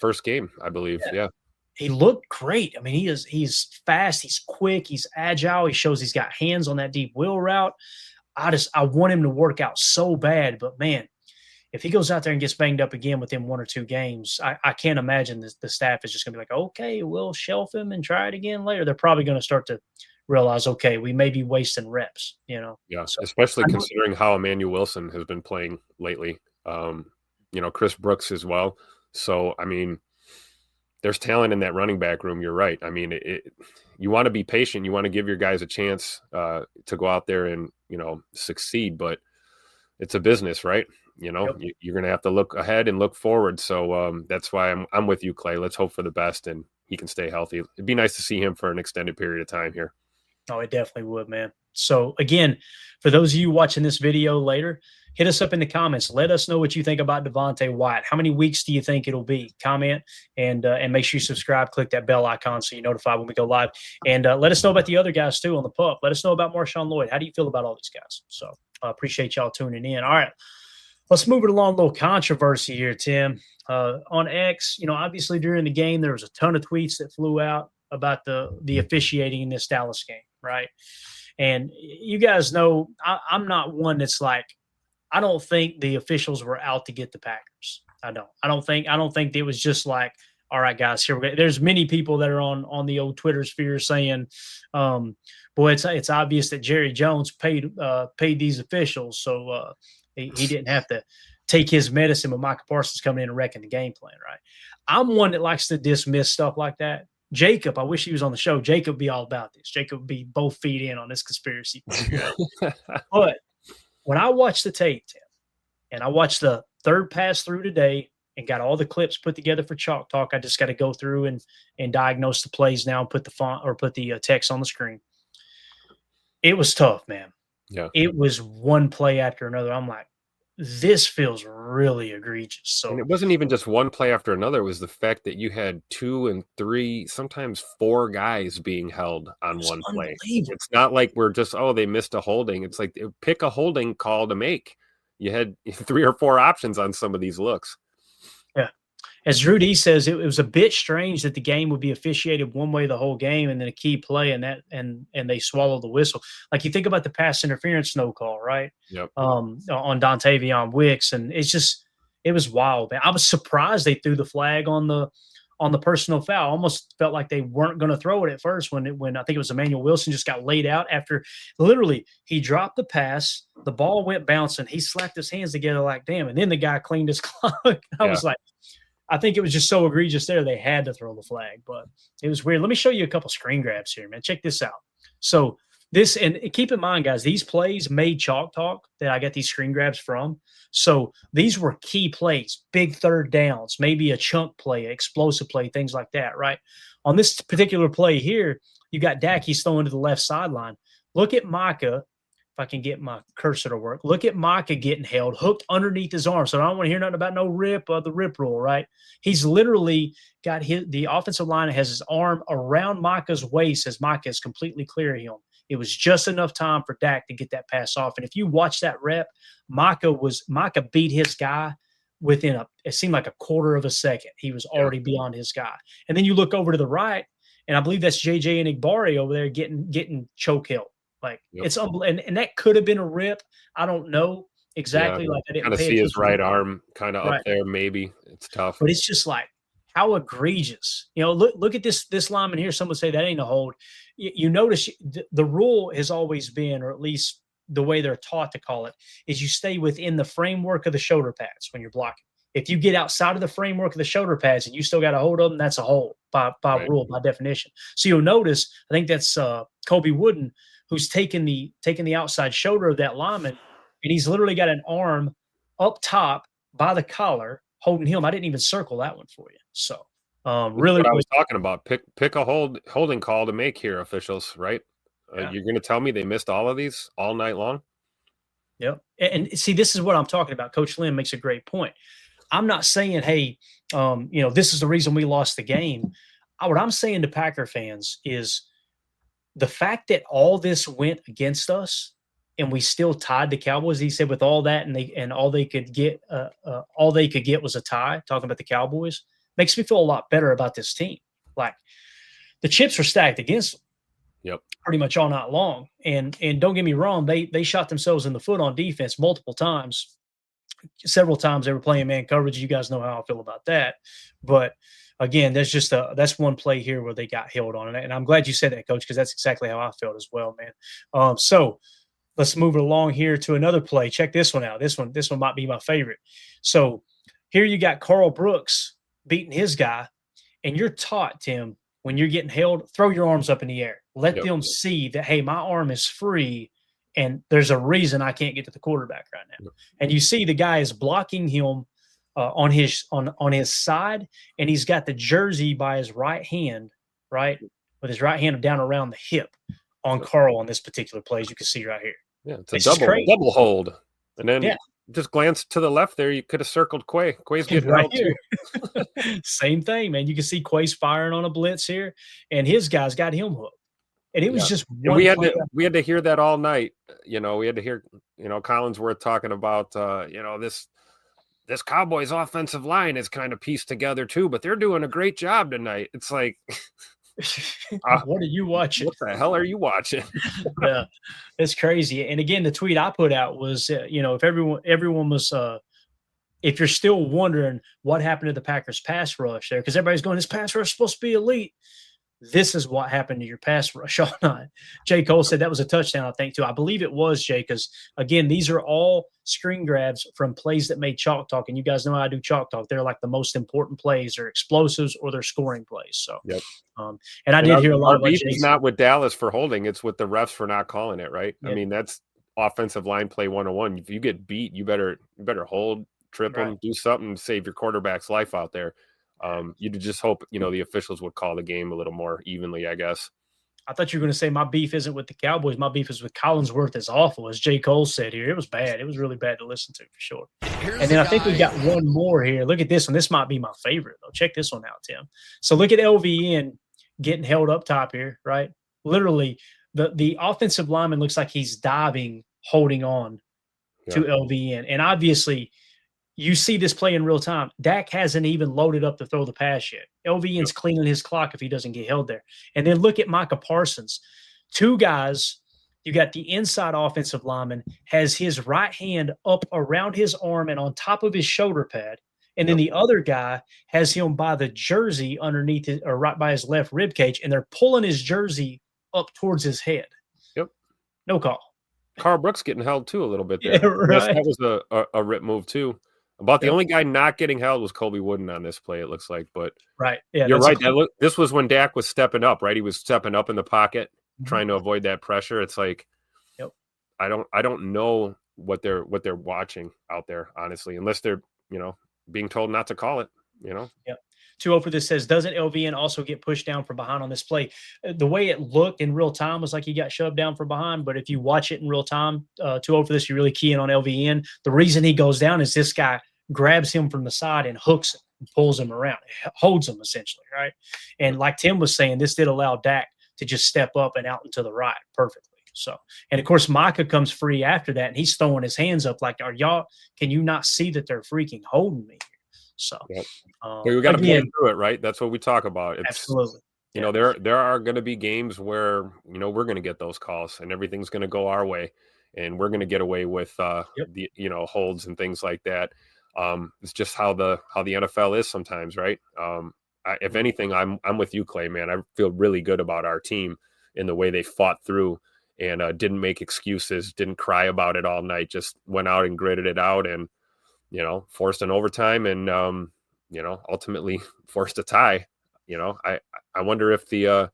First game, I believe. Yeah. He looked great. I mean, he's fast, he's quick, he's agile. He shows he's got hands on that deep wheel route. I want him to work out so bad, but man, if he goes out there and gets banged up again within 1 or 2 games, I can't imagine the staff is just going to be like, okay, we'll shelf him and try it again later. They're probably going to start to realize, okay, we may be wasting reps, Yeah, So especially considering how Emmanuel Wilson has been playing lately. Chris Brooks as well. So, I mean, there's talent in that running back room. You're right. I mean, you want to be patient. You want to give your guys a chance to go out there and, succeed, but it's a business, right? Yep. You're going to have to look ahead and look forward. So that's why I'm with you, Clay. Let's hope for the best and he can stay healthy. It'd be nice to see him for an extended period of time here. Oh, it definitely would, man. So again, for those of you watching this video later, hit us up in the comments. Let us know what you think about Devonte Wyatt. How many weeks do you think it'll be? Comment and make sure you subscribe. Click that bell icon so you're notified when we go live. And let us know about the other guys too on the pup. Let us know about Marshawn Lloyd. How do you feel about all these guys? So I appreciate y'all tuning in. All right, let's move it along. A little controversy here, Tim. On X, obviously during the game there was a ton of tweets that flew out about the officiating in this Dallas game, right? And you guys know I'm not one that's like, I don't think the officials were out to get the Packers. I don't think it was just like, all right, guys, here we go. There's many people that are on the old Twitter sphere saying, boy, it's obvious that Jerry Jones paid these officials, so he didn't have to take his medicine with Micah Parsons coming in and wrecking the game plan, right? I'm one that likes to dismiss stuff like that. Jacob, I wish he was on the show. Jacob would be all about this. Jacob would be both feet in on this conspiracy. But when I watched the tape, Tim, and I watched the third pass through today and got all the clips put together for Chalk Talk, I just got to go through and diagnose the plays now and put the font or put the text on the screen. It was tough, man. Yeah. It was one play after another. I'm like, this feels really egregious. So, and it wasn't even just one play after another. It was the fact that you had 2 and 3, sometimes 4 guys being held on one play. It's not like we're just, they missed a holding. It's like, pick a holding call to make. You had 3 or 4 options on some of these looks. Yeah. As Drew D says, it was a bit strange that the game would be officiated one way the whole game and then a key play and they swallow the whistle. Like you think about the pass interference no call, right? Yep. On Dontavion Wicks, and it was wild, man. I was surprised they threw the flag on the personal foul. Almost felt like they weren't going to throw it at first when I think it was Emmanuel Wilson just got laid out after literally he dropped the pass, the ball went bouncing, he slapped his hands together like damn, and then the guy cleaned his clock. I was like, I think it was just so egregious there they had to throw the flag, but it was weird. Let me show you a couple screen grabs here, man. Check this out. So this, and keep in mind, guys, these plays made Chalk Talk that I got these screen grabs from. So these were key plays, big third downs, maybe a chunk play, explosive play, things like that, right? On this particular play here, you got Dak, he's throwing to the left sideline. Look at Micah. If I can get my cursor to work, look at Micah getting held, hooked underneath his arm. So I don't want to hear nothing about no rip or the rip rule, right? He's literally got the offensive line has his arm around Micah's waist as Micah is completely clear of him. It was just enough time for Dak to get that pass off. And if you watch that rep, Micah beat his guy within it seemed like a quarter of a second. He was already beyond his guy. And then you look over to the right, and I believe that's JJ and Igbari over there getting choke held. Like it's unbelievable. And that could have been a rip. I don't know exactly. Like I didn't kind of see his right arm kind of up there. Maybe it's tough, but it's just like how egregious. Look at this lineman here. Someone say that ain't a hold. You notice the rule has always been, or at least the way they're taught to call it, is you stay within the framework of the shoulder pads when you're blocking. If you get outside of the framework of the shoulder pads and you still got a hold of them, that's a hold by rule, by definition. So you'll notice, I think that's Kobe Wooden, who's taking the outside shoulder of that lineman, and he's literally got an arm up top by the collar holding him. I didn't even circle that one for you. So really, what I was talking about. Pick a holding call to make here, officials. Right? You're going to tell me they missed all of these all night long? Yep. And see, this is what I'm talking about. Coach Lynn makes a great point. I'm not saying, hey, this is the reason we lost the game. What I'm saying to Packer fans is the fact that all this went against us and we still tied the Cowboys. He said with all that and all they could get was a tie, talking about the Cowboys, makes me feel a lot better about this team. Like the chips were stacked against them. Yep. pretty much all night long. And don't get me wrong, they shot themselves in the foot on defense multiple times. Several times they were playing man coverage. You guys know how I feel about that. But again, that's one play here where they got held on. And I'm glad you said that, Coach, because that's exactly how I felt as well, man. So let's move it along here to another play. Check this one out. This one might be my favorite. So here you got Carl Brooks beating his guy, and you're taught, Tim, when you're getting held, throw your arms up in the air. Let them see that, hey, my arm is free, and there's a reason I can't get to the quarterback right now. And you see the guy is blocking him on his side, and he's got the jersey by his right hand, right, with his right hand down around the hip on Carl on this particular play, as you can see right here. Yeah, it's a double hold. And then just glance to the left there. You could have circled Quay. Quay's getting right held too. Same thing, man. You can see Quay's firing on a blitz here, and his guys got him hooked. And it was just one. And we had to hear that all night. You know, we had to hear, Collinsworth talking about, this Cowboys offensive line is kind of pieced together too, but they're doing a great job tonight. It's like, what are you watching? What the hell are you watching? Yeah, it's crazy. And again, the tweet I put out was, if everyone was, if you're still wondering what happened to the Packers pass rush there, because everybody's going, this pass rush is supposed to be elite. This is what happened to your pass rush all night. Jay Cole said that was a touchdown, I think, too. I believe it was, Jay, because, again, these are all screen grabs from plays that made Chalk Talk. And you guys know how I do Chalk Talk. They're like the most important plays. They're explosives or they're scoring plays. So, and I did hear a lot about Jason. It's not with Dallas for holding. It's with the refs for not calling it, right? Yeah. I mean, that's offensive line play 101. If you get beat, you better hold, trip them, do something to save your quarterback's life out there. You just hope, the officials would call the game a little more evenly, I guess. I thought you were going to say my beef isn't with the Cowboys. My beef is with Collinsworth. Is awful, as J. Cole said here. It was bad. It was really bad to listen to, for sure. And then I think we got one more here. Look at this one. This might be my favorite, though. Check this one out, Tim. So look at LVN getting held up top here, right? Literally, the offensive lineman looks like he's diving, holding on to LVN. And obviously – you see this play in real time. Dak hasn't even loaded up to throw the pass yet. LVN's cleaning his clock if he doesn't get held there. And then look at Micah Parsons. Two guys, you got the inside offensive lineman, has his right hand up around his arm and on top of his shoulder pad. And then the other guy has him by the jersey underneath it, or right by his left rib cage, and they're pulling his jersey up towards his head. Yep. No call. Carl Brooks getting held too a little bit there. Yeah, right. That was a rip move too. About the only guy not getting held was Colby Wooden on this play, it looks like. But you're right. This was when Dak was stepping up, right? He was stepping up in the pocket, trying to avoid that pressure. It's like, I don't know what they're watching out there, honestly, unless they're being told not to call it. Yep. 2-0 for this says, doesn't LVN also get pushed down from behind on this play? The way it looked in real time was like he got shoved down from behind, but if you watch it in real time, 2-0 for this, you really key in on LVN. The reason he goes down is this guy grabs him from the side and hooks him and pulls him around, holds him essentially, right? And like Tim was saying, this did allow Dak to just step up and out and to the right perfectly. So, and of course, Micah comes free after that, and he's throwing his hands up like, can you not see that they're freaking holding me? So we got to play through it, right? That's what we talk about. Absolutely. There are going to be games where we're going to get those calls, and everything's going to go our way, and we're going to get away with the holds and things like that. It's just how the NFL is sometimes, right? If anything, I'm with you, Clay, man. I feel really good about our team in the way they fought through and didn't make excuses, didn't cry about it all night, just went out and gritted it out and forced an overtime and, ultimately forced a tie. I wonder if the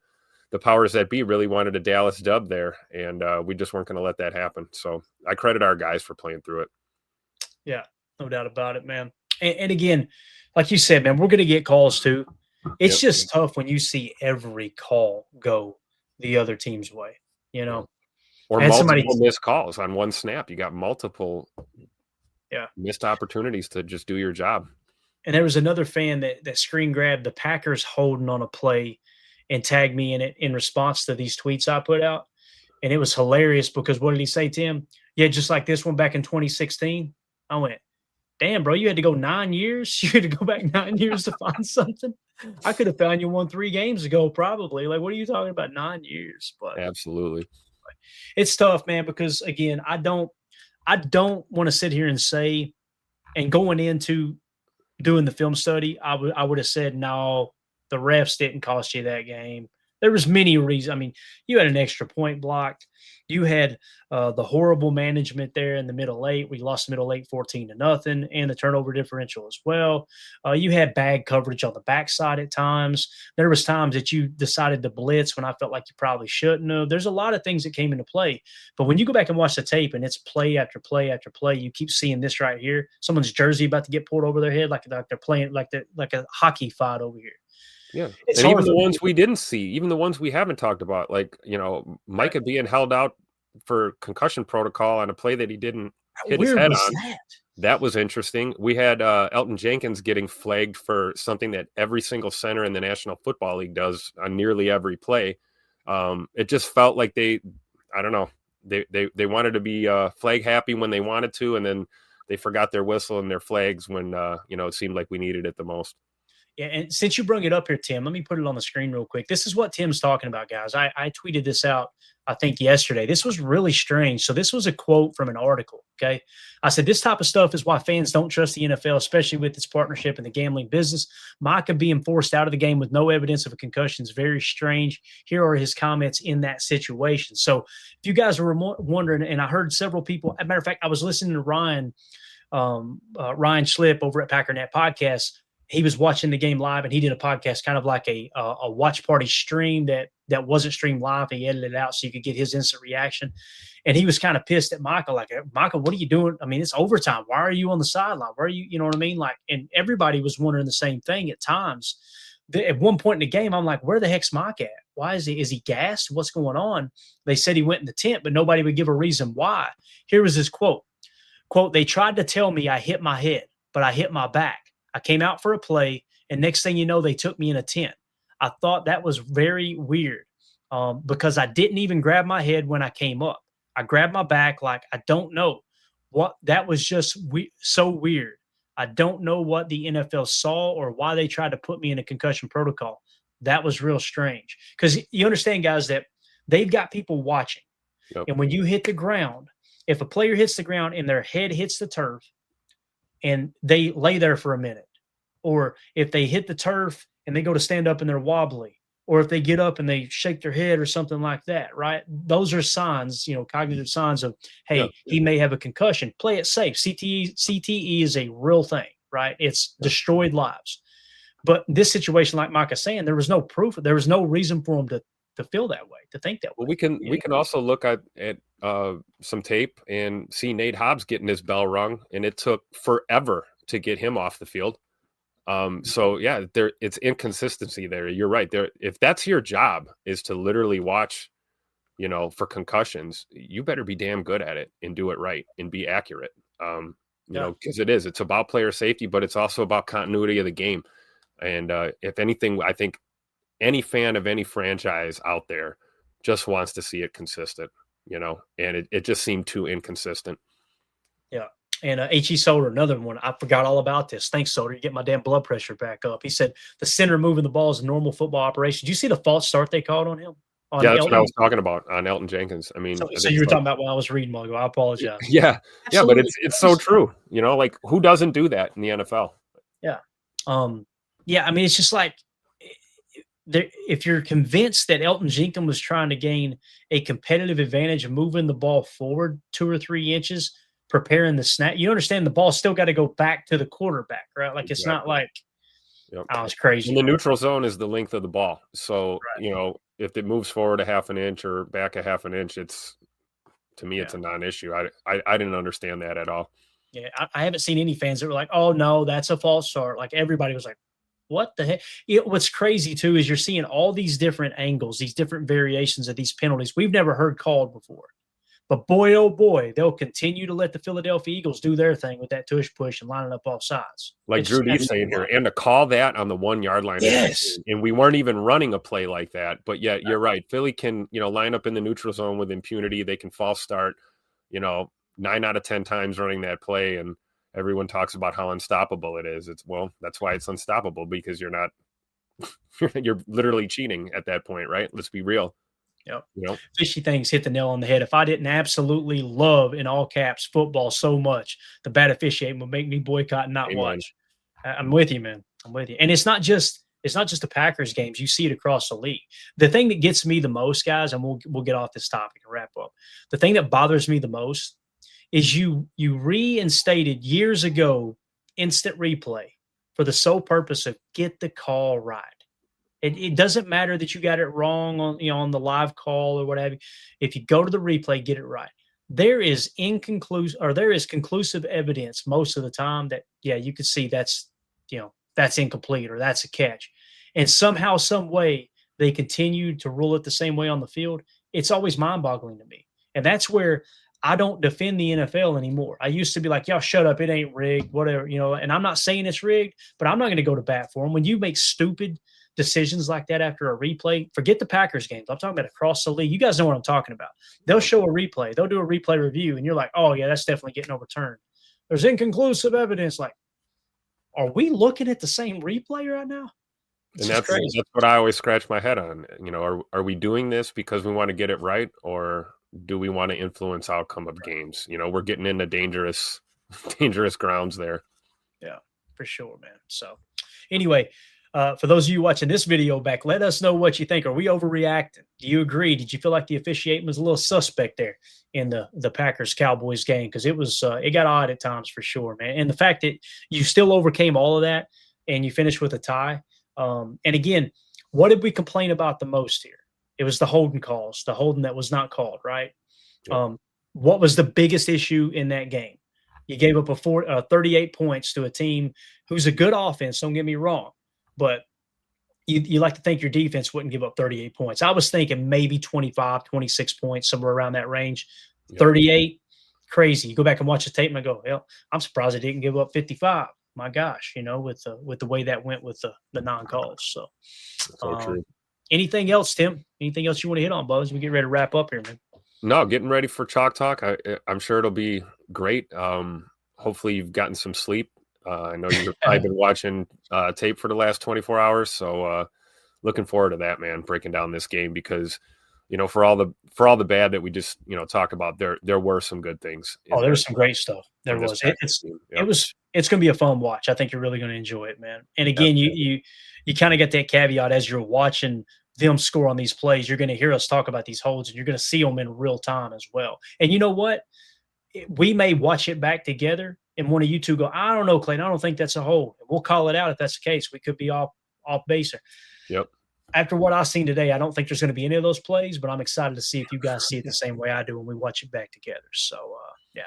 powers that be really wanted a Dallas dub there, and we just weren't going to let that happen. So I credit our guys for playing through it. Yeah, no doubt about it, man. And again, like you said, man, we're going to get calls too. It's just tough when you see every call go the other team's way, Or multiple missed calls on one snap. You got multiple missed opportunities to just do your job. And there was another fan that screen grabbed the Packers holding on a play and tagged me in it in response to these tweets I put out. And it was hilarious because what did he say, Tim? Yeah, just like this one back in 2016. I went, damn, bro, you had to go 9 years? You had to go back 9 years to find something? I could have found you one 3 games ago, probably. Like, what are you talking about? 9 years, but Absolutely. it's tough, man. Because again, I don't want to sit here and say, and going into doing the film study, I would have said no. The refs didn't cost you that game. There was many reasons. I mean, you had an extra point blocked. You had the horrible management there in the middle eight. We lost the middle eight 14-0, and the turnover differential as well. You had bad coverage on the backside at times. There was times that you decided to blitz when I felt like you probably shouldn't have. There's a lot of things that came into play. But when you go back and watch the tape and it's play after play after play, you keep seeing this right here. Someone's jersey about to get pulled over their head like they're playing like a hockey fight over here. Yeah. It's and even the hard. ones we didn't see, even the ones we haven't talked about, like, Micah being held out for concussion protocol on a play that he didn't hit his Weird head was on. that? That was interesting. We had Elton Jenkins getting flagged for something that every single center in the National Football League does on nearly every play. It just felt like I don't know, they wanted to be flag happy when they wanted to, and then they forgot their whistle and their flags when it seemed like we needed it the most. Yeah, and since you brought it up here, Tim, let me put it on the screen real quick. This is what Tim's talking about, guys. I tweeted this out, I think, yesterday. This was really strange. So this was a quote from an article, okay? I said, this type of stuff is why fans don't trust the NFL, especially with its partnership in the gambling business. Micah being forced out of the game with no evidence of a concussion is very strange. Here are his comments in that situation. So if you guys were wondering, and I heard several people, as a matter of fact, I was listening to Ryan Schlip over at Packernet Podcast. He was watching the game live, and he did a podcast kind of like a watch party stream that wasn't streamed live. He edited it out so you could get his instant reaction. And he was kind of pissed at Michael, like, Michael, what are you doing? I mean, it's overtime. Why are you on the sideline? Why are you, you know what I mean? Like, and everybody was wondering the same thing at times. At one point in the game, I'm like, where the heck's Mike at? Why is he gassed? What's going on? They said he went in the tent, but nobody would give a reason why. Here was his quote. Quote, they tried to tell me I hit my head, but I hit my back. I came out for a play, and next thing you know, they took me in a tent. I thought that was very weird because I didn't even grab my head when I came up. I grabbed my back like I don't know what – that was just so weird. I don't know what the NFL saw or why they tried to put me in a concussion protocol. That was real strange because you understand, guys, that they've got people watching. Yep. And when you hit the ground, if a player hits the ground and their head hits the turf, and they lay there for a minute, or if they hit the turf and they go to stand up and they're wobbly, or if they get up and they shake their head or something like that, right? Those are signs, cognitive signs of, hey, he may have a concussion. Play it safe. CTE is a real thing, right? It's destroyed lives. But this situation, like Micah's saying, there was no proof. There was no reason for him to feel that way, to think that way. Well, we can also look at some tape and see Nate Hobbs getting his bell rung, and it took forever to get him off the field. So yeah, it's inconsistency there. You're right. If that's your job is to literally watch, for concussions, you better be damn good at it and do it right and be accurate. Because it's about player safety, but it's also about continuity of the game. And if anything, I think any fan of any franchise out there just wants to see it consistent, and it just seemed too inconsistent. Yeah. And H.E. Soder, another one. I forgot all about this. Thanks, Soder. You get my damn blood pressure back up. He said the center moving the ball is a normal football operation. Did you see the false start they called on him? Yeah, that's what I was talking about on Elton Jenkins. I mean, so you were talking about when I was reading ago. I apologize. Yeah. Absolutely. Yeah, but it's so true. Like who doesn't do that in the NFL? Yeah. Yeah, I mean, it's just like if you're convinced that Elton Jenkins was trying to gain a competitive advantage of moving the ball forward 2 or 3 inches, preparing the snap, you understand the ball still got to go back to the quarterback, right? Like It's not like, it's crazy. And the neutral zone is the length of the ball. So, if it moves forward a half an inch or back a half an inch, it's a non-issue. I didn't understand that at all. Yeah, I haven't seen any fans that were like, oh, no, that's a false start. Like everybody was like, what the heck? What's crazy, too, is you're seeing all these different angles, these different variations of these penalties we've never heard called before. But boy, oh boy, they'll continue to let the Philadelphia Eagles do their thing with that tush push and lining up off sides. Like Drew D's saying here, and to call that on the 1 yard line. Yes. And we weren't even running a play like that. But yeah, you're right. Philly can, line up in the neutral zone with impunity. They can false start, 9 out of 10 times running that play. And everyone talks about how unstoppable it is. That's why it's unstoppable, because you're not you're literally cheating at that point, right? Let's be real. Yep. You know, Fishy things hit the nail on the head. If I didn't absolutely love, in all caps, football so much, the bad officiating would make me boycott and not Amen. watch. I'm with you, man. I'm with you. And it's not just the Packers games. You see it across the league. The thing that gets me the most, guys, and we'll get off this topic and wrap up. The thing that bothers me the most is you reinstated years ago instant replay for the sole purpose of get the call right. It doesn't matter that you got it wrong on the live call or whatever. If you go to the replay, get it right. There is conclusive evidence most of the time that you can see that's incomplete or that's a catch, and somehow, some way they continue to rule it the same way on the field. It's always mind-boggling to me, and that's where I don't defend the NFL anymore. I used to be like, y'all shut up, it ain't rigged, whatever, and I'm not saying it's rigged, but I'm not going to go to bat for them. When you make stupid decisions like that after a replay, forget the Packers games. I'm talking about across the league. You guys know what I'm talking about. They'll show a replay. They'll do a replay review, and you're like, oh, yeah, that's definitely getting overturned. There's inconclusive evidence. Like, are we looking at the same replay right now? And that's what I always scratch my head on. Are we doing this because we want to get it right, or do we want to influence outcome of games? We're getting into dangerous grounds there. Yeah, for sure, man. So anyway, for those of you watching this video back, let us know what you think. Are we overreacting? Do you agree? Did you feel like the officiating was a little suspect there in the Packers-Cowboys game? Because it got odd at times for sure, man. And the fact that you still overcame all of that and you finished with a tie. And again, what did we complain about the most here? It was the holding calls, the holding that was not called, right? Yep. What was the biggest issue in that game? You gave up 38 points to a team who's a good offense, don't get me wrong. But you like to think your defense wouldn't give up 38 points. I was thinking maybe 25, 26 points, somewhere around that range. Yep. 38, crazy. You go back and watch the tape and I go, well, I'm surprised they didn't give up 55. My gosh, with the way that went with the non-calls. So true. Anything else, Tim? Anything else you want to hit on, Buzz? We get ready to wrap up here, man. No, getting ready for Chalk Talk. I'm sure it'll be great. Hopefully you've gotten some sleep. I know you've probably been watching tape for the last 24 hours. So looking forward to that, man, breaking down this game because, for all the bad that we just, talk about, there were some good things. Oh, there was some great stuff. There was. It's going to be a fun watch. I think you're really going to enjoy it, man. And again, you kind of get that caveat as you're watching them score on these plays. You're going to hear us talk about these holds, and you're going to see them in real time as well. And you know what? We may watch it back together, and one of you two go, I don't know, Clayton, I don't think that's a hold. We'll call it out if that's the case. We could be off base here. Yep. After what I've seen today, I don't think there's going to be any of those plays, but I'm excited to see if you guys see it the same way I do when we watch it back together. So, yeah.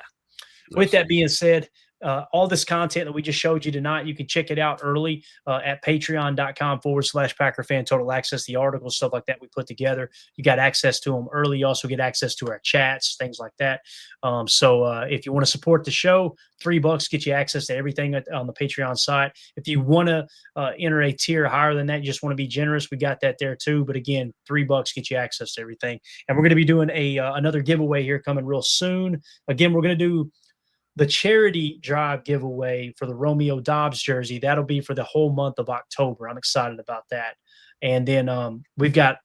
With that being said, all this content that we just showed you tonight, you can check it out early at patreon.com/Packer Fan Total Access, the articles, stuff like that we put together. You got access to them early. You also get access to our chats, things like that. So if you want to support the show, $3 get you access to everything on the Patreon site. If you want to enter a tier higher than that, you just want to be generous, we got that there too. But again, $3 get you access to everything. And we're going to be doing another giveaway here coming real soon. Again, we're going to do the charity drive giveaway for the Romeo Dobbs jersey. That'll be for the whole month of October. I'm excited about that. And then we've got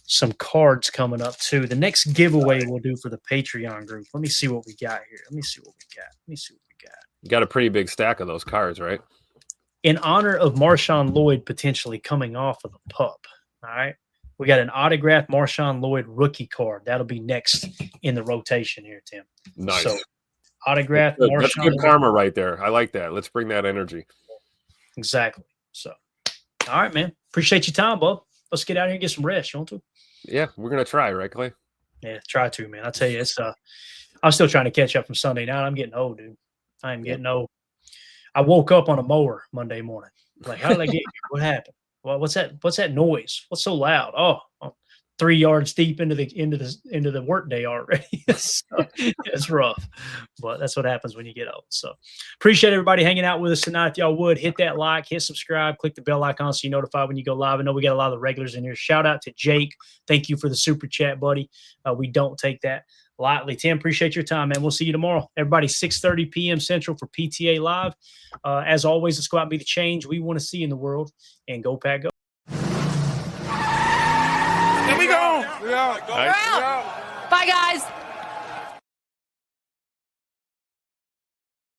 some cards coming up too. The next giveaway we'll do for the Patreon group. Let me see what we got here. Let me see what we got. You got a pretty big stack of those cards, right? In honor of Marshawn Lloyd potentially coming off of the pup. All right. We got an autographed Marshawn Lloyd rookie card. That'll be next in the rotation here, Tim. Nice. So, autograph. That's good karma right there. I like that. Let's bring that energy. Exactly. So, all right, man. Appreciate your time, bub. Let's get out here and get some rest. You want to? Yeah, we're gonna try, right, Clay? Yeah, try to, man. I tell you, it's I'm still trying to catch up from Sunday night. I'm getting old, dude. I am getting old. I woke up on a mower Monday morning. Like, how did I get here? What happened? Well, what's that noise? What's so loud? Oh, 3 yards deep into the workday already. So, it's rough, but that's what happens when you get old. So appreciate everybody hanging out with us tonight. If y'all would hit that like, hit subscribe, click the bell icon so you're notified when you go live. I know we got a lot of the regulars in here. Shout out to Jake. Thank you for the super chat, buddy. We don't take that lightly. Tim, appreciate your time, man. We'll see you tomorrow. Everybody, 6:30 p.m. Central for PTA Live. As always, let's go out and be the change we want to see in the world, and go Pack Go. We out. We're out. Bye, guys.